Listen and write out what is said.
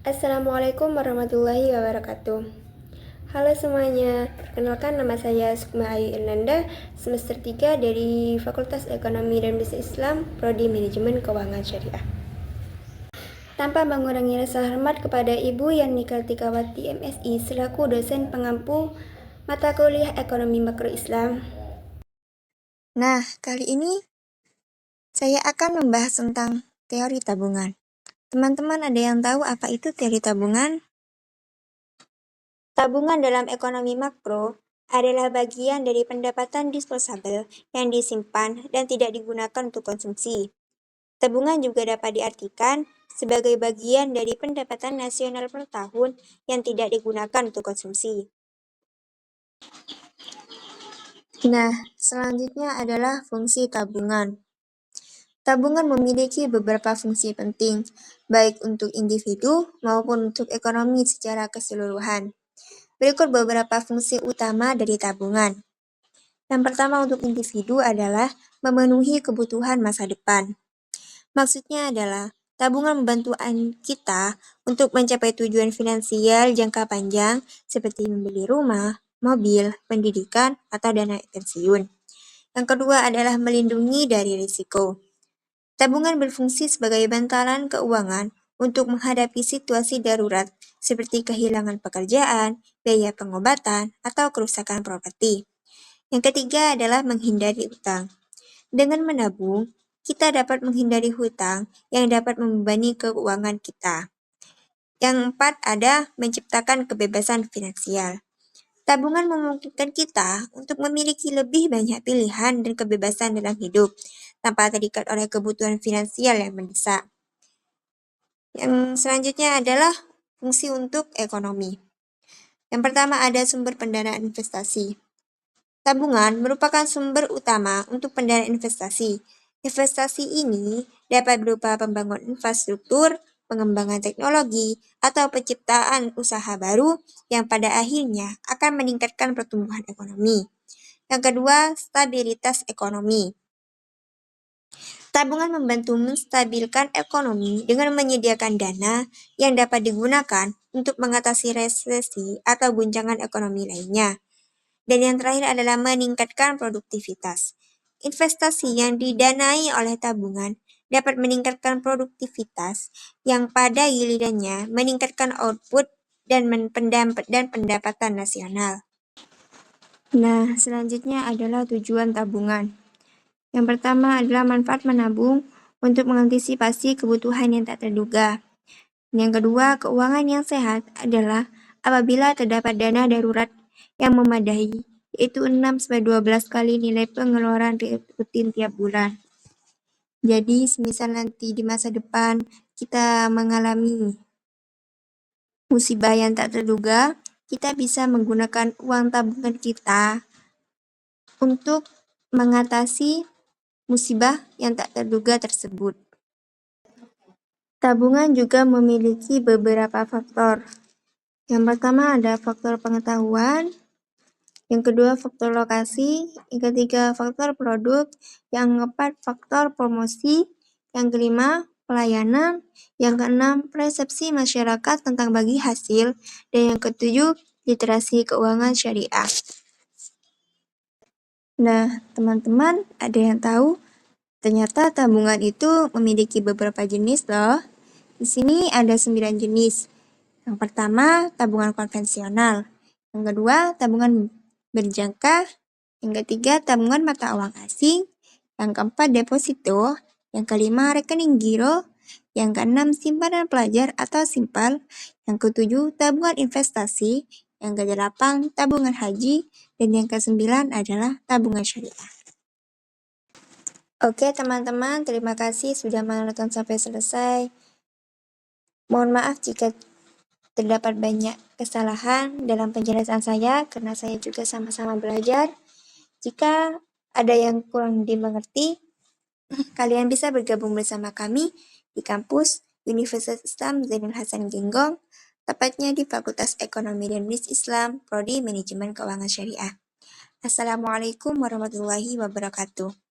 Assalamualaikum warahmatullahi wabarakatuh. Halo semuanya, perkenalkan nama saya Sukma Ayu Irnanda, semester 3 dari Fakultas Ekonomi dan Bisnis Islam, Prodi Manajemen Keuangan Syariah. Tanpa mengurangi rasa hormat kepada Ibu Yani Kartikawati MSI selaku dosen pengampu mata kuliah Ekonomi Makro Islam. Nah, kali ini saya akan membahas tentang teori tabungan. Teman-teman ada yang tahu apa itu teori tabungan? Tabungan dalam ekonomi makro adalah bagian dari pendapatan disposable yang disimpan dan tidak digunakan untuk konsumsi. Tabungan juga dapat diartikan sebagai bagian dari pendapatan nasional per tahun yang tidak digunakan untuk konsumsi. Nah, selanjutnya adalah fungsi tabungan. Tabungan memiliki beberapa fungsi penting, baik untuk individu maupun untuk ekonomi secara keseluruhan. Berikut beberapa fungsi utama dari tabungan. Yang pertama untuk individu adalah memenuhi kebutuhan masa depan. Maksudnya adalah tabungan membantu kita untuk mencapai tujuan finansial jangka panjang seperti membeli rumah, mobil, pendidikan, atau dana pensiun. Yang kedua adalah melindungi dari risiko. Tabungan berfungsi sebagai bantalan keuangan untuk menghadapi situasi darurat seperti kehilangan pekerjaan, biaya pengobatan, atau kerusakan properti. Yang ketiga adalah menghindari utang. Dengan menabung, kita dapat menghindari hutang yang dapat membebani keuangan kita. Yang empat ada menciptakan kebebasan finansial. Tabungan memungkinkan kita untuk memiliki lebih banyak pilihan dan kebebasan dalam hidup, tanpa terikat oleh kebutuhan finansial yang mendesak. Yang selanjutnya adalah fungsi untuk ekonomi. Yang pertama ada sumber pendanaan investasi. Tabungan merupakan sumber utama untuk pendanaan investasi. Investasi ini dapat berupa pembangunan infrastruktur, pengembangan teknologi, atau penciptaan usaha baru yang pada akhirnya akan meningkatkan pertumbuhan ekonomi. Yang kedua, stabilitas ekonomi. Tabungan membantu menstabilkan ekonomi dengan menyediakan dana yang dapat digunakan untuk mengatasi resesi atau guncangan ekonomi lainnya. Dan yang terakhir adalah meningkatkan produktivitas. Investasi yang didanai oleh tabungan dapat meningkatkan produktivitas yang pada gilirannya meningkatkan output dan pendapatan nasional. Nah, selanjutnya adalah tujuan tabungan. Yang pertama adalah manfaat menabung untuk mengantisipasi kebutuhan yang tak terduga. Yang kedua, keuangan yang sehat adalah apabila terdapat dana darurat yang memadai, yaitu 6-12 kali nilai pengeluaran rutin tiap bulan. Jadi, semisal nanti di masa depan kita mengalami musibah yang tak terduga, kita bisa menggunakan uang tabungan kita untuk mengatasi musibah yang tak terduga tersebut. Tabungan juga memiliki beberapa faktor. Yang pertama ada faktor pengetahuan, yang kedua faktor lokasi, yang ketiga faktor produk, yang keempat faktor promosi, yang kelima pelayanan, yang keenam persepsi masyarakat tentang bagi hasil, dan yang ketujuh literasi keuangan syariah. Nah, teman-teman ada yang tahu? Ternyata tabungan itu memiliki beberapa jenis loh. Di sini ada 9 jenis. Yang pertama, tabungan konvensional. Yang kedua, tabungan berjangka. Yang ketiga, tabungan mata uang asing. Yang keempat, deposito. Yang kelima, rekening giro. Yang keenam, simpanan pelajar atau simpal. Yang ketujuh, tabungan investasi. Yang kedelapan, tabungan haji. Dan yang kesembilan adalah tabungan syariah. Oke teman-teman, terima kasih sudah menonton sampai selesai. Mohon maaf jika terdapat banyak kesalahan dalam penjelasan saya, karena saya juga sama-sama belajar. Jika ada yang kurang dimengerti, kalian bisa bergabung bersama kami di kampus Universitas Islam Zainul Hasan Genggong, tepatnya di Fakultas Ekonomi dan Bisnis Islam, Prodi Manajemen Keuangan Syariah. Assalamualaikum warahmatullahi wabarakatuh.